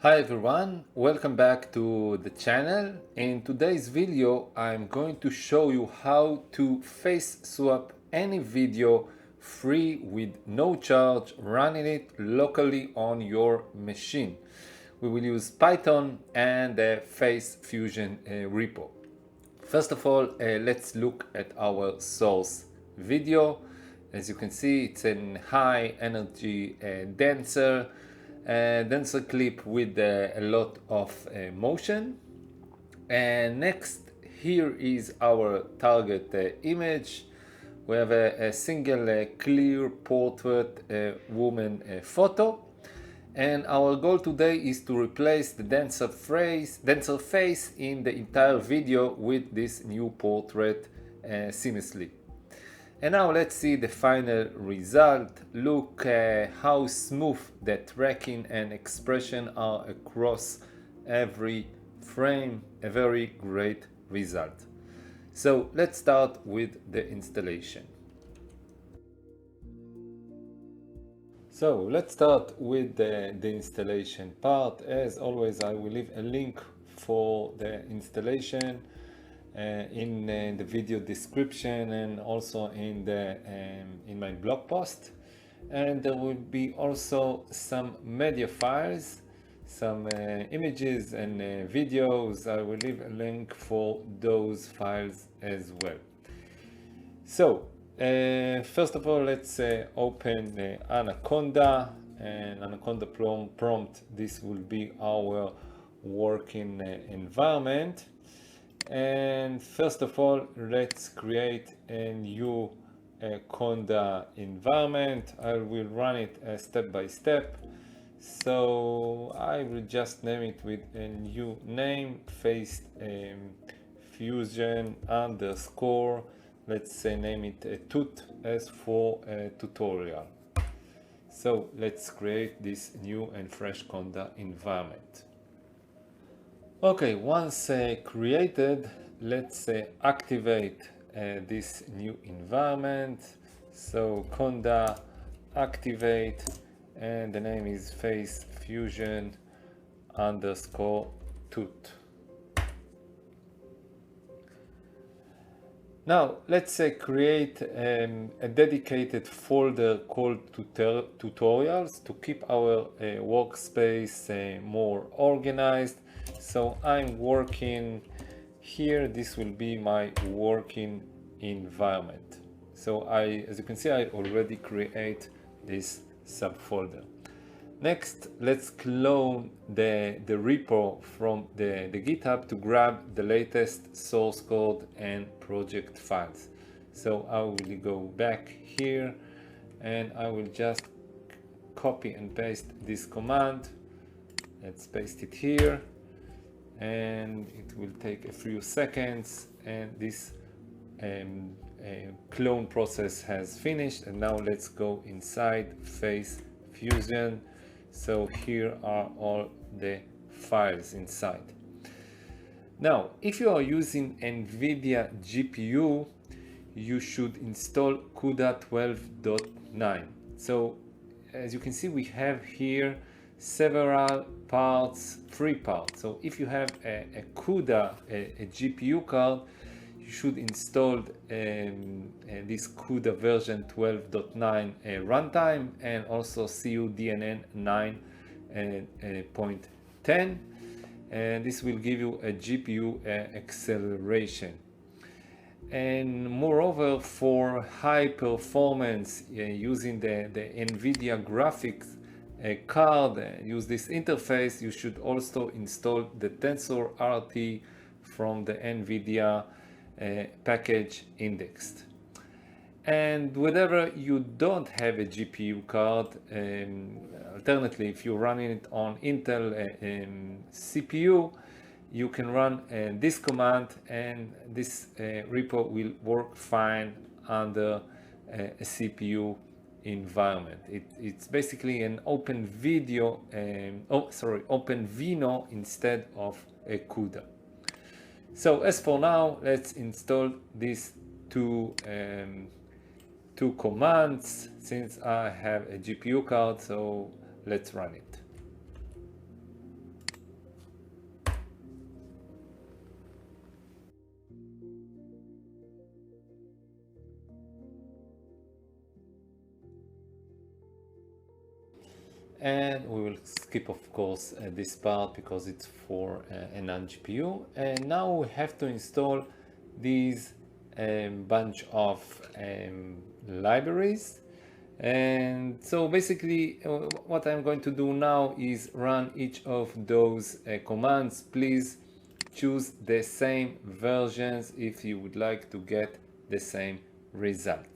Hi everyone, welcome back to the channel. In today's video I'm going to show you how to face swap any video free with no charge, running it locally on your machine. We will use Python and the FaceFusion repo. First of all, let's look at our source video. As you can see, it's a high energy denser clip with a lot of motion. And next, here is our target image. We have a single clear portrait woman photo. And our goal today is to replace the denser face in the entire video with this new portrait seamlessly. And now let's see the final result. Look how smooth the tracking and expression are across every frame. A very great result. So let's start with the installation. So let's start with the installation part. As always, I will leave a link for the installation in the video description and also in my blog post. And there will be also some media files, some images and videos. I will leave a link for those files as well. So first of all, let's open Anaconda and Anaconda prompt. This will be our working environment. And first of all, let's create a new Conda environment. I will run it step by step. So I will just name it with a new name, FaceFusion underscore. Let's say name it tut as for tutorial. So let's create this new and fresh Conda environment. Okay, once created, let's activate this new environment. So Conda activate, and the name is FaceFusion underscore tut. Now let's create a dedicated folder called tutorials to keep our workspace more organized. So I'm working here. This will be my working environment. So as you can see, I already create this subfolder. Next, let's clone the repo from the GitHub to grab the latest source code and project files. So I will go back here and I will just copy and paste this command. Let's paste it here, and it will take a few seconds, and this clone process has finished. And now let's go inside FaceFusion. So here are all the files inside. Now, if you are using NVIDIA GPU, you should install CUDA 12.9. So as you can see, we have here several parts, 3 parts. So if you have a CUDA, a GPU card, you should install this CUDA version 12.9 runtime, and also CUDNN 9.10, and this will give you a GPU acceleration. And moreover, for high performance using the NVIDIA graphics card, use this interface, you should also install the TensorRT from the NVIDIA package indexed. And whenever you don't have a GPU card, alternately, if you're running it on Intel CPU, you can run this command, and this repo will work fine under a CPU environment. It's basically an OpenVINO instead of a CUDA. So as for now, let's install these two commands, since I have a GPU card. So let's run it. And we will skip, of course, this part because it's for a non-GPU. And now we have to install these bunch of libraries. And so basically what I'm going to do now is run each of those commands. Please choose the same versions if you would like to get the same result.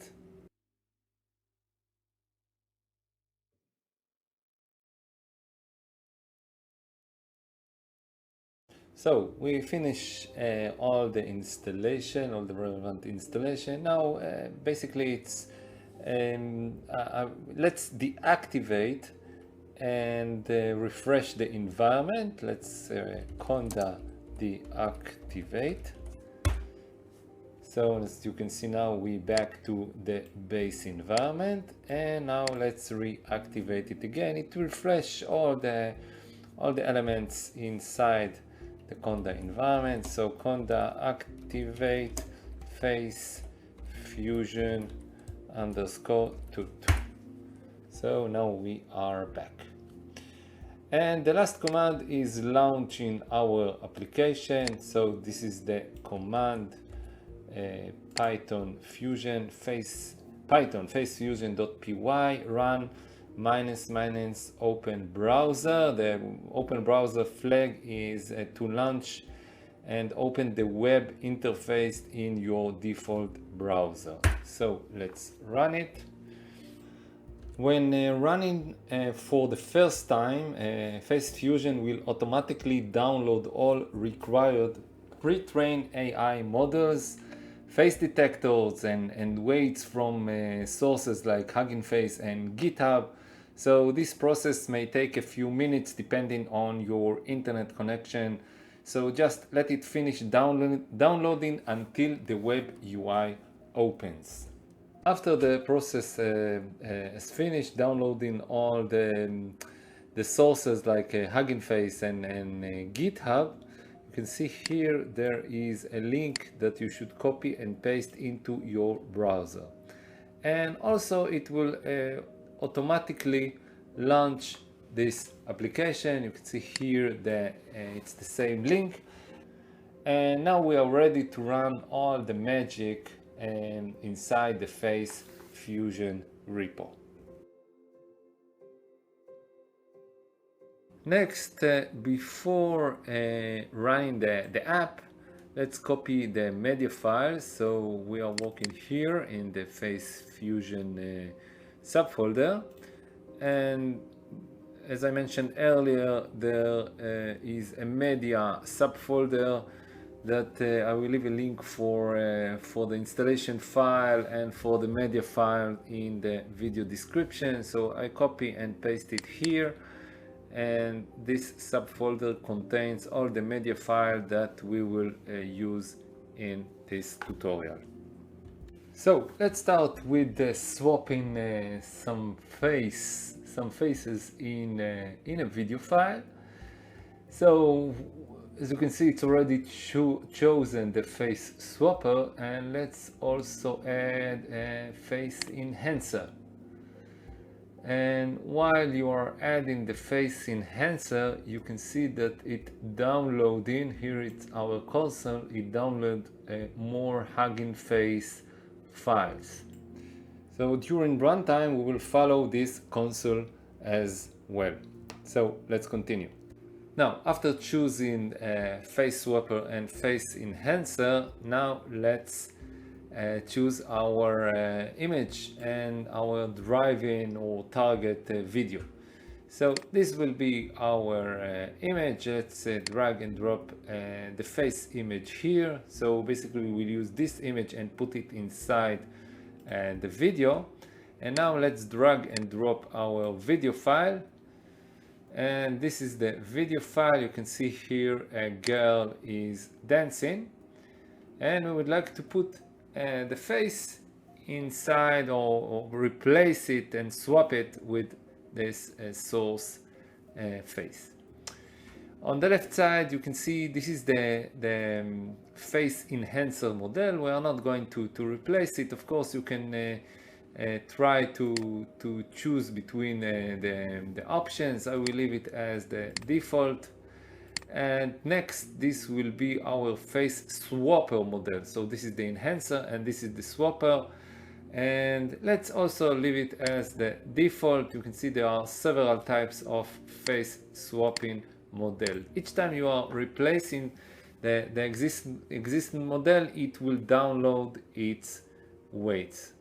So we finish all the installation, all the relevant installation. Now basically it's let's deactivate and refresh the environment. Let's conda deactivate. So as you can see now we back to the base environment, and now let's reactivate it again. It will refresh all the elements inside the conda environment. So conda activate FaceFusion _tut. So now we are back. And the last command is launching our application. So this is the command Python Fusion Python FaceFusion.py run -- open browser. The open browser flag is to launch and open the web interface in your default browser. So let's run it. When running for the first time, FaceFusion will automatically download all required pre-trained AI models, face detectors and weights from sources like Hugging Face and GitHub. So this process may take a few minutes depending on your internet connection. So just let it finish downloading until the WebUI opens. After the process is finished downloading all the sources like Hugging Face and GitHub, you can see here there is a link that you should copy and paste into your browser. And also it will automatically launch this application. You can see here that it's the same link. And now we are ready to run all the magic inside the FaceFusion repo. Next, before running the app, let's copy the media file. So we are working here in the FaceFusion subfolder, and as I mentioned earlier, there is a media subfolder that I will leave a link for the installation file and for the media file in the video description. So I copy and paste it here, and this subfolder contains all the media file that we will use in this tutorial. So let's start with swapping some faces in a video file. So as you can see, it's already chosen the face swapper, and let's also add a face enhancer. And while you are adding the face enhancer, you can see that it downloading, here it's our console, it download more Hugging Face files. So during runtime we will follow this console as well. So let's continue. Now, after choosing face swapper and face enhancer, now let's choose our image and our driving or target video. So this will be our image. Let's drag and drop the face image here. So basically we'll use this image and put it inside the video. And now let's drag and drop our video file. And this is the video file. You can see here a girl is dancing, and we would like to put the face inside or replace it and swap it with this source face. On the left side you can see this is the face enhancer model. We are not going to replace it. Of course you can try to choose between the options. I will leave it as the default. And next, this will be our face swapper model. So this is the enhancer and this is the swapper. And let's also leave it as the default. You can see there are several types of face swapping model. Each time you are replacing the existing model, it will download its weights.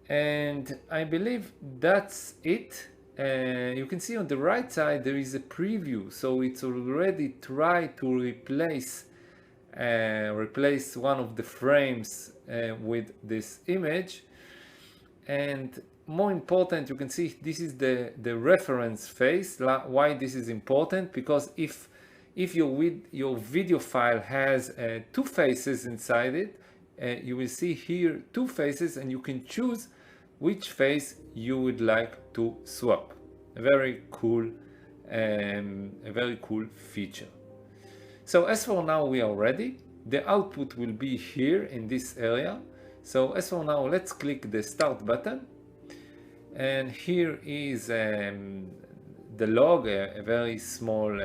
And I believe that's it. You can see on the right side there is a preview, so it's already tried to replace one of the frames with this image. And more important, you can see this is the reference face. Why this is important? Because if your video file has two faces inside it, you will see here two faces, and you can choose which face you would like to swap. A very cool feature. So as for now, we are ready. The output will be here in this area. So as for now, let's click the start button. And here is the log, a very small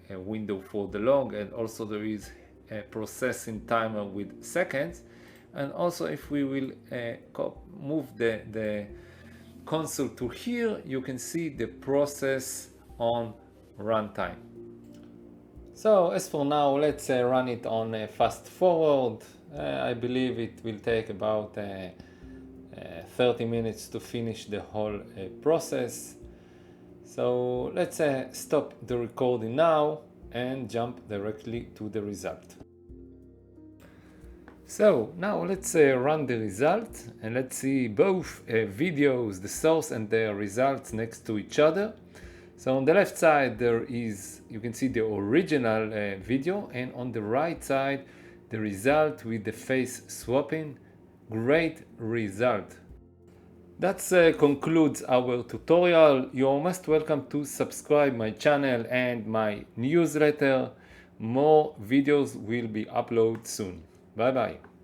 window for the log, and also there is a processing timer with seconds. And also if we will move the console to here, you can see the process on runtime. So as for now, let's run it on fast forward. I believe it will take about 30 minutes to finish the whole process. So let's stop the recording now and jump directly to the result. So now let's run the result, and let's see both videos, the source and the results next to each other. So on the left side you can see the original video, and on the right side the result with the face swapping. Great result. That concludes our tutorial. You are most welcome to subscribe my channel and my newsletter. More videos will be uploaded soon. Bye bye.